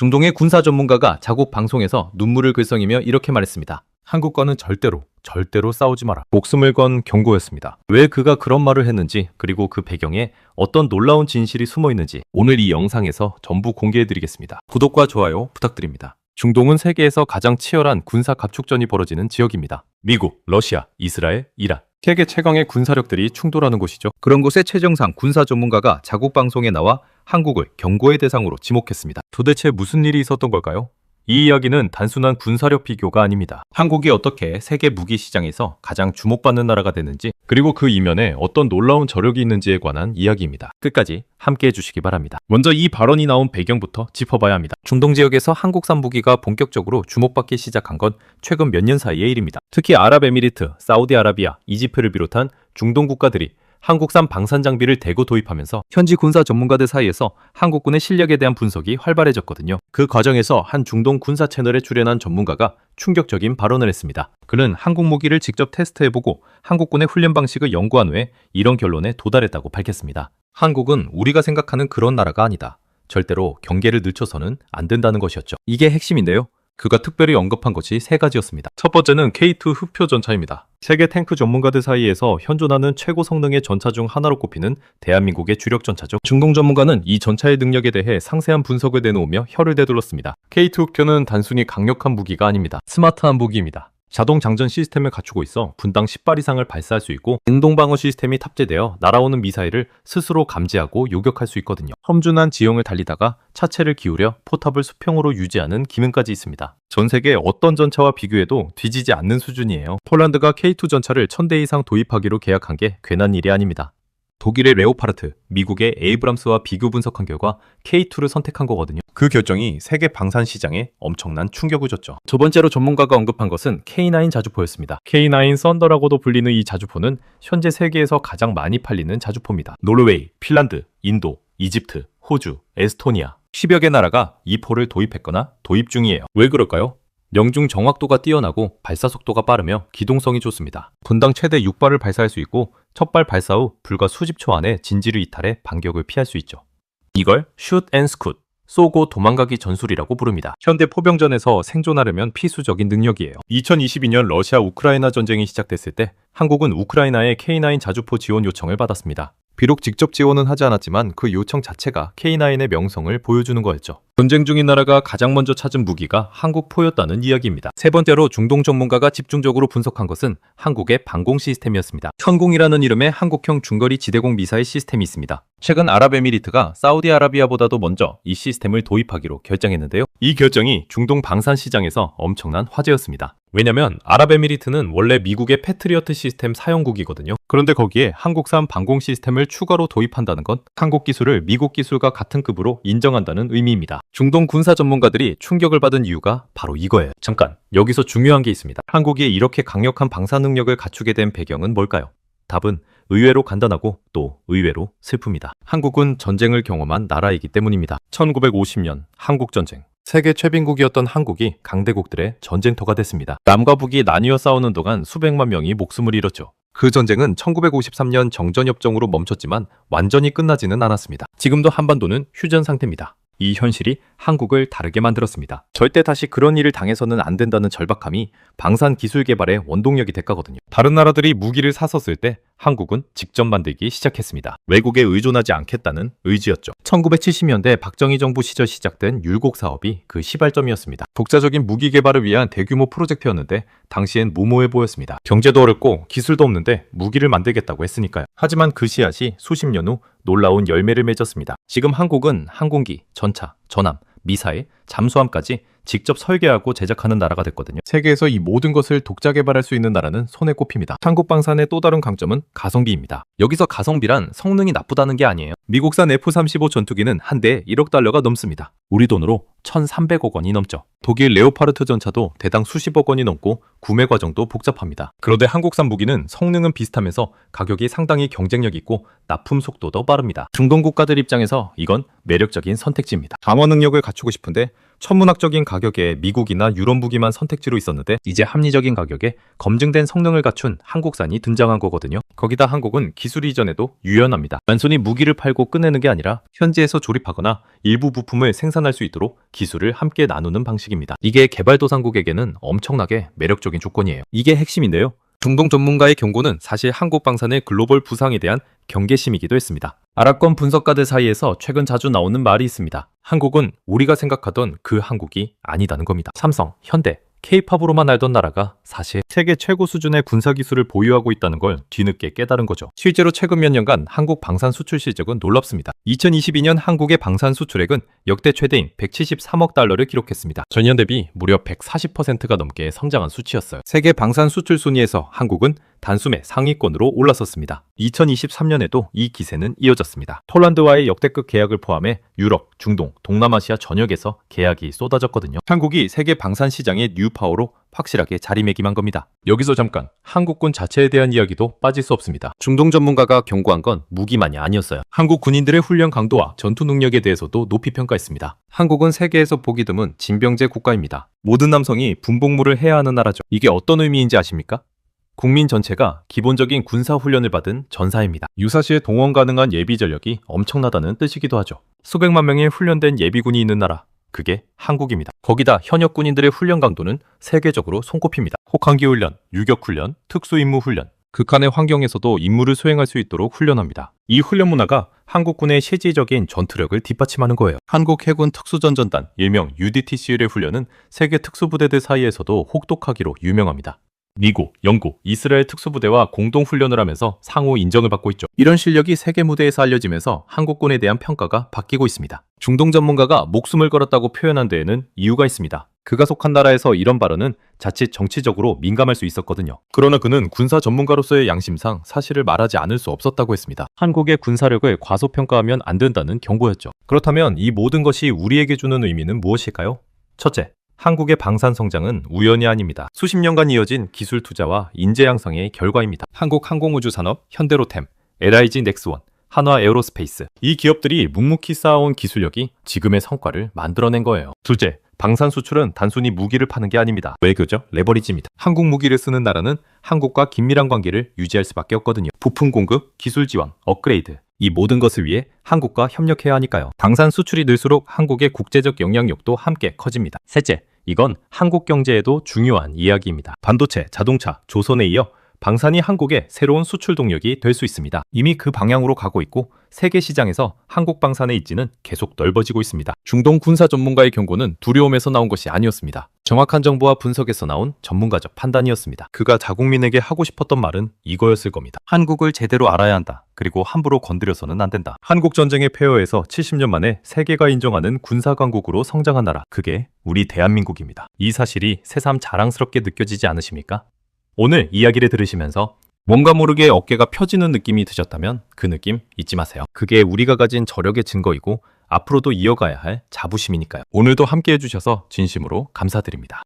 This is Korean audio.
중동의 군사 전문가가 자국 방송에서 눈물을 글썽이며 이렇게 말했습니다. 한국과는 절대로 싸우지 마라. 목숨을 건 경고였습니다. 왜 그가 그런 말을 했는지, 그리고 그 배경에 어떤 놀라운 진실이 숨어 있는지 오늘 이 영상에서 전부 공개해드리겠습니다. 구독과 좋아요 부탁드립니다. 중동은 세계에서 가장 치열한 군사 갑축전이 벌어지는 지역입니다. 미국, 러시아, 이스라엘, 이란. 세계 최강의 군사력들이 충돌하는 곳이죠. 그런 곳에 최정상 군사 전문가가 자국 방송에 나와 한국을 경고의 대상으로 지목했습니다. 도대체 무슨 일이 있었던 걸까요? 이 이야기는 단순한 군사력 비교가 아닙니다. 한국이 어떻게 세계 무기 시장에서 가장 주목받는 나라가 됐는지, 그리고 그 이면에 어떤 놀라운 저력이 있는지에 관한 이야기입니다. 끝까지 함께 해주시기 바랍니다. 먼저 이 발언이 나온 배경부터 짚어봐야 합니다. 중동 지역에서 한국산 무기가 본격적으로 주목받기 시작한 건 최근 몇 년 사이의 일입니다. 특히 아랍에미리트, 사우디아라비아, 이집트를 비롯한 중동 국가들이 한국산 방산 장비를 대거 도입하면서 현지 군사 전문가들 사이에서 한국군의 실력에 대한 분석이 활발해졌거든요. 그 과정에서 한 중동 군사 채널에 출연한 전문가가 충격적인 발언을 했습니다. 그는 한국 무기를 직접 테스트해보고 한국군의 훈련 방식을 연구한 후에 이런 결론에 도달했다고 밝혔습니다. 한국은 우리가 생각하는 그런 나라가 아니다. 절대로 경계를 늦춰서는 안 된다는 것이었죠. 이게 핵심인데요. 그가 특별히 언급한 것이 세 가지였습니다. 첫 번째는 K2 흡표 전차입니다. 세계 탱크 전문가들 사이에서 현존하는 최고 성능의 전차 중 하나로 꼽히는 대한민국의 주력 전차죠. 중동 전문가는 이 전차의 능력에 대해 상세한 분석을 내놓으며 혀를 되돌렸습니다. K2 흡표는 단순히 강력한 무기가 아닙니다. 스마트한 무기입니다. 자동 장전 시스템을 갖추고 있어 분당 10발 이상을 발사할 수 있고, 행동방어 시스템이 탑재되어 날아오는 미사일을 스스로 감지하고 요격할 수 있거든요. 험준한 지형을 달리다가 차체를 기울여 포탑을 수평으로 유지하는 기능까지 있습니다. 전 세계 어떤 전차와 비교해도 뒤지지 않는 수준이에요. 폴란드가 K2 전차를 1000대 이상 도입하기로 계약한 게 괜한 일이 아닙니다. 독일의 레오파르트, 미국의 에이브람스와 비교 분석한 결과 K2를 선택한 거거든요. 그 결정이 세계 방산 시장에 엄청난 충격을 줬죠. 두 번째로 전문가가 언급한 것은 K9 자주포였습니다. K9 썬더라고도 불리는 이 자주포는 현재 세계에서 가장 많이 팔리는 자주포입니다. 노르웨이, 핀란드, 인도, 이집트, 호주, 에스토니아 10여 개 나라가 이 포를 도입했거나 도입 중이에요. 왜 그럴까요? 명중 정확도가 뛰어나고 발사 속도가 빠르며 기동성이 좋습니다. 분당 최대 6발을 발사할 수 있고, 첫 발 발사 후 불과 수십 초 안에 진지를 이탈해 반격을 피할 수 있죠. 이걸 슛 앤 스쿠트, 쏘고 도망가기 전술이라고 부릅니다. 현대 포병전에서 생존하려면 필수적인 능력이에요. 2022년 러시아 우크라이나 전쟁이 시작됐을 때 한국은 우크라이나의 K9 자주포 지원 요청을 받았습니다. 비록 직접 지원은 하지 않았지만 그 요청 자체가 K9의 명성을 보여주는 거였죠. 전쟁 중인 나라가 가장 먼저 찾은 무기가 한국 포였다는 이야기입니다. 세 번째로 중동 전문가가 집중적으로 분석한 것은 한국의 방공 시스템이었습니다. 현공이라는 이름의 한국형 중거리 지대공 미사일 시스템이 있습니다. 최근 아랍에미리트가 사우디아라비아보다도 먼저 이 시스템을 도입하기로 결정했는데요. 이 결정이 중동 방산 시장에서 엄청난 화제였습니다. 왜냐면 아랍에미리트는 원래 미국의 패트리어트 시스템 사용국이거든요. 그런데 거기에 한국산 방공 시스템을 추가로 도입한다는 건 한국 기술을 미국 기술과 같은 급으로 인정한다는 의미입니다. 중동 군사 전문가들이 충격을 받은 이유가 바로 이거예요. 잠깐, 여기서 중요한 게 있습니다. 한국이 이렇게 강력한 방산 능력을 갖추게 된 배경은 뭘까요? 답은 의외로 간단하고 또 의외로 슬픕니다. 한국은 전쟁을 경험한 나라이기 때문입니다. 1950년 한국전쟁. 세계 최빈국이었던 한국이 강대국들의 전쟁터가 됐습니다. 남과 북이 나뉘어 싸우는 동안 수백만 명이 목숨을 잃었죠. 그 전쟁은 1953년 정전협정으로 멈췄지만 완전히 끝나지는 않았습니다. 지금도 한반도는 휴전 상태입니다. 이 현실이 한국을 다르게 만들었습니다. 절대 다시 그런 일을 당해서는 안 된다는 절박함이 방산 기술 개발의 원동력이 됐거든요. 다른 나라들이 무기를 샀었을 때 한국은 직접 만들기 시작했습니다. 외국에 의존하지 않겠다는 의지였죠. 1970년대 박정희 정부 시절 시작된 율곡 사업이 그 시발점이었습니다. 독자적인 무기 개발을 위한 대규모 프로젝트였는데 당시엔 무모해 보였습니다. 경제도 어렵고 기술도 없는데 무기를 만들겠다고 했으니까요. 하지만 그 씨앗이 수십 년 후 놀라운 열매를 맺었습니다. 지금 한국은 항공기, 전차, 전함, 미사일, 잠수함까지 직접 설계하고 제작하는 나라가 됐거든요. 세계에서 이 모든 것을 독자 개발할 수 있는 나라는 손에 꼽힙니다. 한국 방산의 또 다른 강점은 가성비입니다. 여기서 가성비란 성능이 나쁘다는 게 아니에요. 미국산 F-35 전투기는 한 대에 1억 달러가 넘습니다. 우리 돈으로 1,300억 원이 넘죠. 독일 레오파르트 전차도 대당 수십억 원이 넘고 구매 과정도 복잡합니다. 그런데 한국산 무기는 성능은 비슷하면서 가격이 상당히 경쟁력 있고 납품 속도도 빠릅니다. 중동 국가들 입장에서 이건 매력적인 선택지입니다. 방어 능력을 갖추고 싶은데 천문학적인 가격에 미국이나 유럽 무기만 선택지로 있었는데 이제 합리적인 가격에 검증된 성능을 갖춘 한국산이 등장한 거거든요. 거기다 한국은 기술 이전에도 유연합니다. 단순히 무기를 팔고 끝내는 게 아니라 현지에서 조립하거나 일부 부품을 생산할 수 있도록 기술을 함께 나누는 방식입니다. 이게 개발도상국에게는 엄청나게 매력적인 조건이에요. 이게 핵심인데요. 중동 전문가의 경고는 사실 한국 방산의 글로벌 부상에 대한 경계심이기도 했습니다. 아랍권 분석가들 사이에서 최근 자주 나오는 말이 있습니다. 한국은 우리가 생각하던 그 한국이 아니다는 겁니다. 삼성, 현대, K-팝으로만 알던 나라가 사실 세계 최고 수준의 군사기술을 보유하고 있다는 걸 뒤늦게 깨달은 거죠. 실제로 최근 몇 년간 한국 방산 수출 실적은 놀랍습니다. 2022년 한국의 방산 수출액은 역대 최대인 173억 달러를 기록했습니다. 전년 대비 무려 140%가 넘게 성장한 수치였어요. 세계 방산 수출 순위에서 한국은 단숨에 상위권으로 올랐었습니다. 2023년에도 이 기세는 이어졌습니다. 폴란드와의 역대급 계약을 포함해 유럽, 중동, 동남아시아 전역에서 계약이 쏟아졌거든요. 한국이 세계 방산 시장의 뉴파워로 확실하게 자리매김한 겁니다. 여기서 잠깐 한국군 자체에 대한 이야기도 빠질 수 없습니다. 중동 전문가가 경고한 건 무기만이 아니었어요. 한국 군인들의 훈련 강도와 전투 능력에 대해서도 높이 평가했습니다. 한국은 세계에서 보기 드문 징병제 국가입니다. 모든 남성이 군복무를 해야 하는 나라죠. 이게 어떤 의미인지 아십니까? 국민 전체가 기본적인 군사 훈련을 받은 전사입니다. 유사시에 동원 가능한 예비 전력이 엄청나다는 뜻이기도 하죠. 수백만 명의 훈련된 예비군이 있는 나라, 그게 한국입니다. 거기다 현역 군인들의 훈련 강도는 세계적으로 손꼽힙니다. 혹한기 훈련, 유격 훈련, 특수임무 훈련, 극한의 환경에서도 임무를 수행할 수 있도록 훈련합니다. 이 훈련 문화가 한국군의 실질적인 전투력을 뒷받침하는 거예요. 한국 해군 특수전전단, 일명 UDTCL의 훈련은 세계 특수부대들 사이에서도 혹독하기로 유명합니다. 미국, 영국, 이스라엘 특수부대와 공동 훈련을 하면서 상호 인정을 받고 있죠. 이런 실력이 세계 무대에서 알려지면서 한국군에 대한 평가가 바뀌고 있습니다. 중동 전문가가 목숨을 걸었다고 표현한 데에는 이유가 있습니다. 그가 속한 나라에서 이런 발언은 자칫 정치적으로 민감할 수 있었거든요. 그러나 그는 군사 전문가로서의 양심상 사실을 말하지 않을 수 없었다고 했습니다. 한국의 군사력을 과소평가하면 안 된다는 경고였죠. 그렇다면 이 모든 것이 우리에게 주는 의미는 무엇일까요? 첫째, 한국의 방산 성장은 우연이 아닙니다. 수십 년간 이어진 기술 투자와 인재 양성의 결과입니다. 한국 항공우주 산업, 현대로템, LIG 넥스원, 한화 에어로스페이스, 이 기업들이 묵묵히 쌓아온 기술력이 지금의 성과를 만들어낸 거예요. 둘째, 방산 수출은 단순히 무기를 파는 게 아닙니다. 외교죠? 레버리지입니다. 한국 무기를 쓰는 나라는 한국과 긴밀한 관계를 유지할 수밖에 없거든요. 부품 공급, 기술 지원, 업그레이드, 이 모든 것을 위해 한국과 협력해야 하니까요. 방산 수출이 늘수록 한국의 국제적 영향력도 함께 커집니다. 셋째, 이건 한국 경제에도 중요한 이야기입니다. 반도체, 자동차, 조선에 이어 방산이 한국의 새로운 수출 동력이 될 수 있습니다. 이미 그 방향으로 가고 있고 세계 시장에서 한국 방산의 입지는 계속 넓어지고 있습니다. 중동 군사 전문가의 경고는 두려움에서 나온 것이 아니었습니다. 정확한 정보와 분석에서 나온 전문가적 판단이었습니다. 그가 자국민에게 하고 싶었던 말은 이거였을 겁니다. 한국을 제대로 알아야 한다. 그리고 함부로 건드려서는 안 된다. 한국 전쟁의 폐허에서 70년 만에 세계가 인정하는 군사 강국으로 성장한 나라, 그게 우리 대한민국입니다. 이 사실이 새삼 자랑스럽게 느껴지지 않으십니까? 오늘 이야기를 들으시면서 뭔가 모르게 어깨가 펴지는 느낌이 드셨다면 그 느낌 잊지 마세요. 그게 우리가 가진 저력의 증거이고 앞으로도 이어가야 할 자부심이니까요. 오늘도 함께 해주셔서 진심으로 감사드립니다.